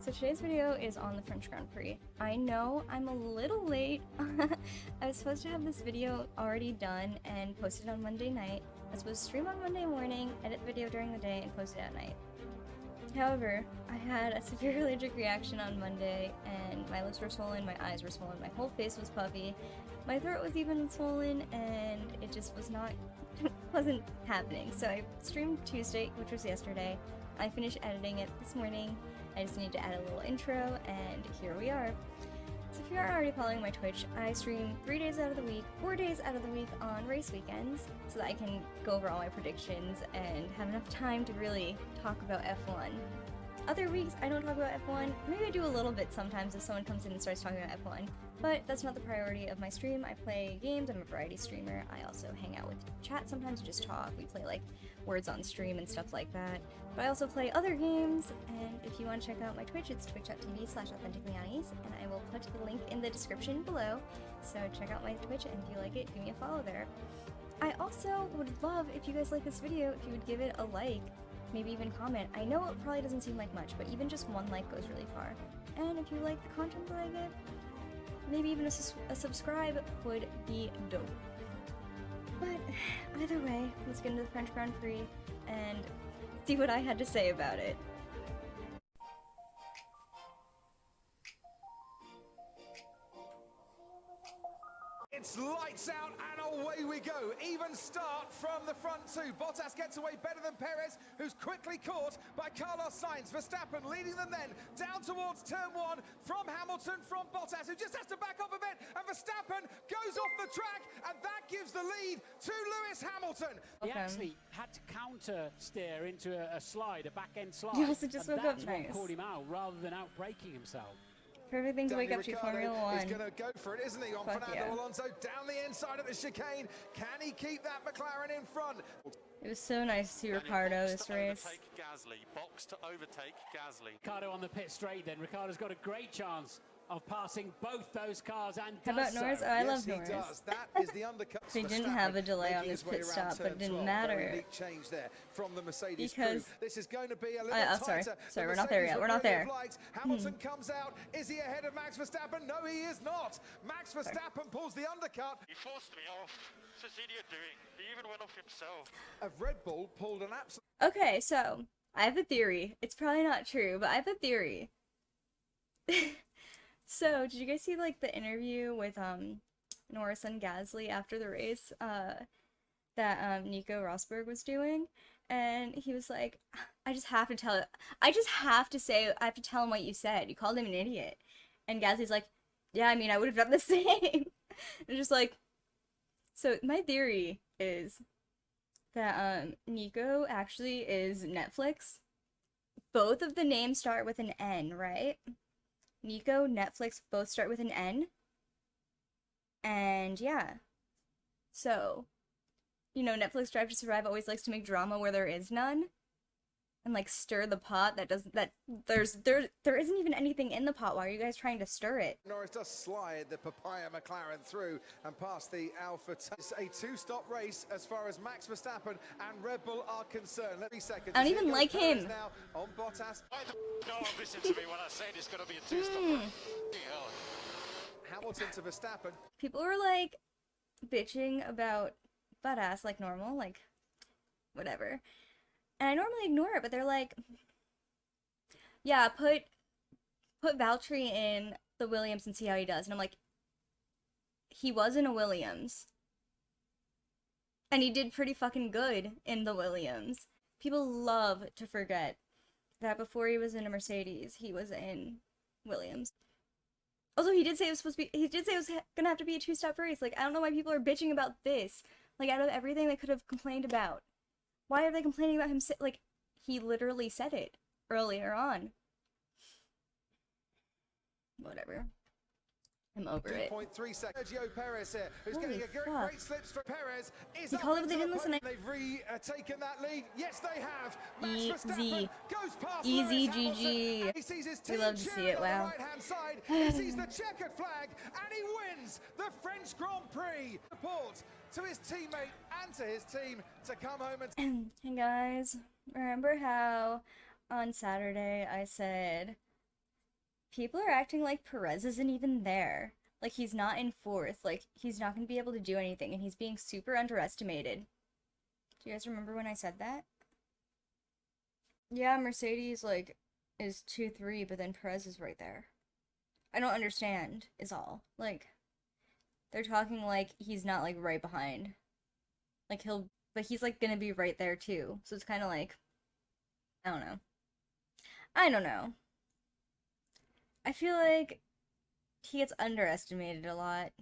So today's video is on the French Grand Prix. I know I'm a little late. I was supposed to have this video already done and posted on Monday night. I was supposed to stream on Monday morning, edit the video during the day, and post it at night. However, I had a severe allergic reaction on Monday, and my lips were swollen, my eyes were swollen, my whole face was puffy, my throat was even swollen, and it just was not, wasn't happening. So I streamed Tuesday, which was yesterday. I finished editing it this morning. I just need to add a little intro, and here we are. So if you aren't already following my Twitch, I stream 3 days out of the week, 4 days out of the week on race weekends, so that I can go over all my predictions and have enough time to really talk about F1. Other weeks, I don't talk about F1. Maybe I do a little bit sometimes if someone comes in and starts talking about F1, but that's not the priority of my stream. I play games, I'm a variety streamer. I also hang out with chat sometimes, just talk. We play like words on stream and stuff like that. But I also play other games, and if you want to check out my Twitch, it's twitch.tv/authenticallyunis, and I will put the link in the description below. So check out my Twitch, and if you like it, give me a follow there. I also would love if you guys like this video, if you would give it a like, maybe even comment. I know it probably doesn't seem like much, but even just one like goes really far. And if you like the content that I get, maybe even a subscribe would be dope. But either way, let's get into the French Grand Prix and see what I had to say about it. It's lights out and away we go. Even start from the front two. Bottas gets away better than Perez, who's quickly caught by Carlos Sainz. Verstappen leading them then down towards turn one from Hamilton, from Bottas, who just has to back up a bit. And Verstappen goes off the track, and that gives the lead to Lewis Hamilton. He actually had to counter steer into a slide, a back end slide. He also just woke up that's nice. what caught him out rather than out braking himself. Perfect thing to wake up to Formula One. He's going to go for it, isn't he? On Fuck Fernando yeah. Alonso down the inside of the chicane. Can he keep that McLaren in front? It was so nice to see Ricardo this race. Box to overtake Gasly. Ricardo on the pit straight then. Ricardo's got a great chance of passing both those cars and How about does Norris? so. Oh, I Yes, love he Norris. does. That is the undercut. They didn't have a delay on this pit stop, but it didn't matter. Neat change there from the Mercedes Because crew. This is going to be a little sorry, tighter. sorry, The we're not there Mercedes yet. We're would not really there. have liked. Hamilton comes out. Is he ahead of Max Verstappen? No, he is not. Max Verstappen pulls the undercut. He forced me off. What's this idiot doing? He even went off himself. Of Red Bull pulled an absolute. Okay, so I have a theory. It's probably not true, but I have a theory. So, did you guys see like the interview with Norris and Gasly after the race that Nico Rosberg was doing? And he was like, I just have to tell him what you said. You called him an idiot. And Gasly's like, yeah, I mean, I would have done the same. And just like, so my theory is that Nico actually is Netflix. Both of the names start with an N, right? Nico, Netflix, both start with an N. And yeah. So, you know, Netflix Drive to Survive always likes to make drama where there is none. And like stir the pot there isn't even anything in the pot. Why are you guys trying to stir it? Norris does slide the papaya McLaren through and past the Alpha. It's a two-stop race as far as Max Verstappen and Red Bull are concerned. Let me second. I don't even like him. Now on Bottas. Why the no one listened to me when I said it's going to be a two-stop. Hamilton to Verstappen. People were like bitching about Bottas like normal, like whatever. And I normally ignore it, but they're like, yeah, put Valtteri in the Williams and see how he does. And I'm like, he was in a Williams. And he did pretty fucking good in the Williams. People love to forget that before he was in a Mercedes, he was in Williams. Also, he did say it was gonna have to be a two-stop race. Like, I don't know why people are bitching about this. Like, out of everything they could have complained about. Why are they complaining about him? Like, he literally said it earlier on. Whatever. I'm over it. 2.3 seconds. Sergio Perez here, who's Holy getting a fuck. great slips for Perez. He called it, but they didn't listen. They've retaken that lead. Yes, they have. Max Easy. Verstappen goes past Easy, Lewis Hamilton. GG. He sees his We team love to see cheering it, on wow. the right-hand side. He sees the checkered flag, and he wins the French Grand Prix. Support to his teammate and to his team to come home and... Hey guys, remember how on Saturday I said People are acting like Perez isn't even there. Like, he's not in fourth. Like, he's not going to be able to do anything, and he's being super underestimated. Do you guys remember when I said that? Yeah, Mercedes, like, is 2-3, but then Perez is right there. I don't understand, is all. Like, they're talking like he's not, like, right behind. Like, but he's, like, gonna be right there, too. So it's kind of like, I don't know. I don't know. I feel like he gets underestimated a lot.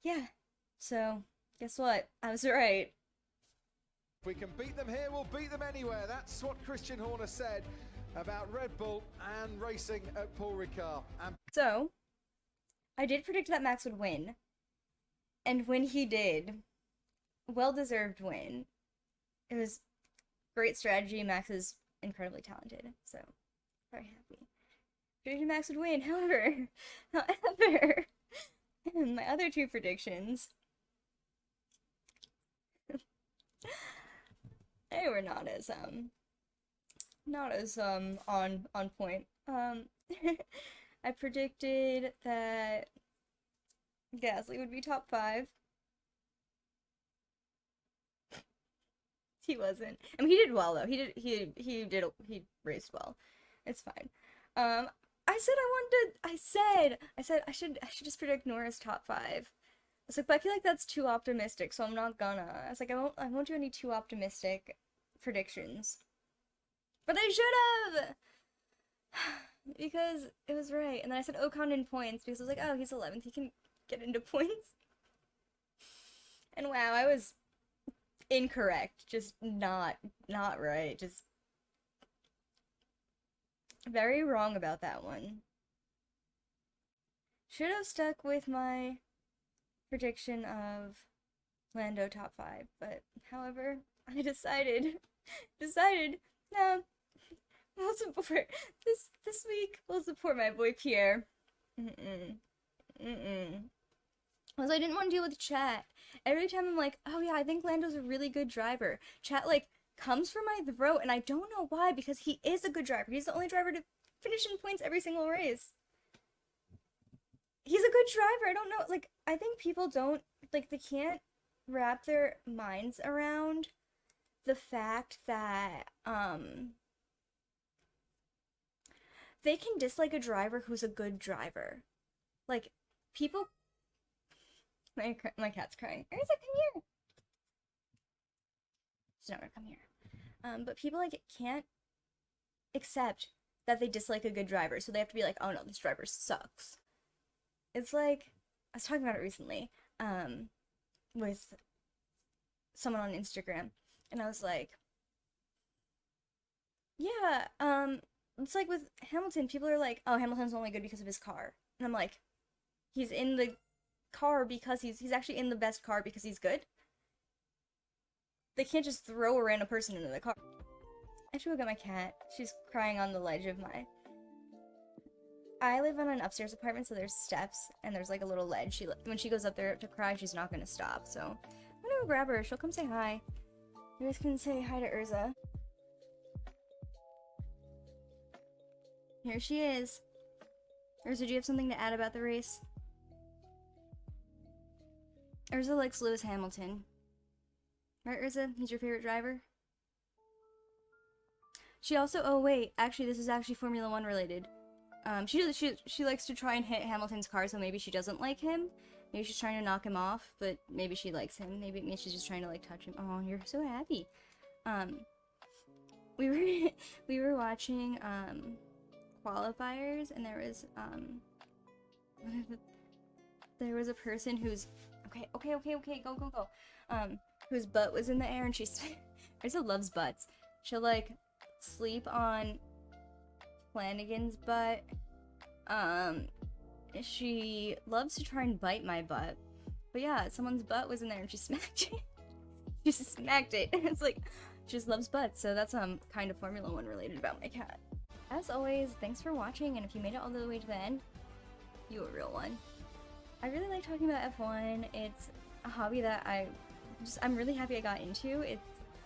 Yeah, so guess what? I was right. If we can beat them here, we'll beat them anywhere. That's what Christian Horner said about Red Bull and racing at Paul Ricard. So, I did predict that Max would win. And when he did, well-deserved win. It was great strategy. Max is incredibly talented, so very happy. Predicted Max would win, however, my other two predictions, they were not as on point. I predicted that Gasly would be top 5. He wasn't. I mean, he did well though. He raced well. It's fine. I said I should just predict Norris top 5. I was like, but I feel like that's too optimistic, so I'm not gonna. I was like, I won't do any too optimistic predictions. But I should have! Because it was right. And then I said Ocon in points because I was like, oh, he's 11th, he can get into points. And wow, I was incorrect. Just not right. Just very wrong about that one. Should have stuck with my prediction of Lando top 5, but however, I decided no, we'll support this week. We'll support my boy Pierre. Also, I didn't want to deal with chat. Every time I'm like, oh yeah, I think Lando's a really good driver. Chat like comes for my throat, and I don't know why, because he is a good driver. He's the only driver to finish in points every single race. He's a good driver. I don't know. Like, I think people don't, like, they can't wrap their minds around the fact that, they can dislike a driver who's a good driver. Like, people... My cat's crying. Erza, come here! She's not gonna come here. But people, like, can't accept that they dislike a good driver, so they have to be like, oh no, this driver sucks. It's like, I was talking about it recently, with someone on Instagram, and I was like, yeah, it's like with Hamilton, people are like, oh, Hamilton's only good because of his car. And I'm like, he's in the car because he's actually in the best car because he's good? They can't just throw a random person into the car. I should go get my cat. She's crying on the ledge of my... I live on an upstairs apartment, so there's steps, and there's like a little ledge. When she goes up there to cry, she's not gonna stop, so I'm gonna go grab her. She'll come say hi. You guys can say hi to Erza. Here she is. Erza, do you have something to add about the race? Erza likes Lewis Hamilton. Right, Erza? He's your favorite driver? She also, oh wait, actually this is actually Formula 1 related. She likes to try and hit Hamilton's car, so maybe she doesn't like him. Maybe she's trying to knock him off, but maybe she likes him. Maybe she's just trying to like touch him. Oh, you're so happy. We were watching qualifiers, and there was a person who's okay, go. Whose butt was in the air, and Erza loves butts. She'll like sleep on Flanagan's butt. She loves to try and bite my butt. But yeah, someone's butt was in there and she smacked it. She smacked it. It's like, she just loves butts. So that's kind of Formula 1 related about my cat. As always, thanks for watching, and if you made it all the way to the end, you a real one. I really like talking about F1. It's a hobby that I'm really happy I got into.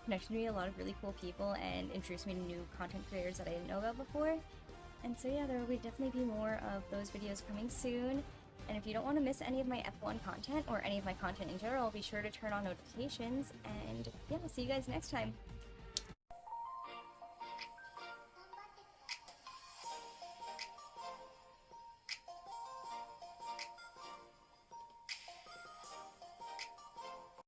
connected me to a lot of really cool people and introduced me to new content creators that I didn't know about before. And so yeah, there will definitely be more of those videos coming soon. And if you don't want to miss any of my F1 content or any of my content in general, be sure to turn on notifications. And yeah, I'll see you guys next time.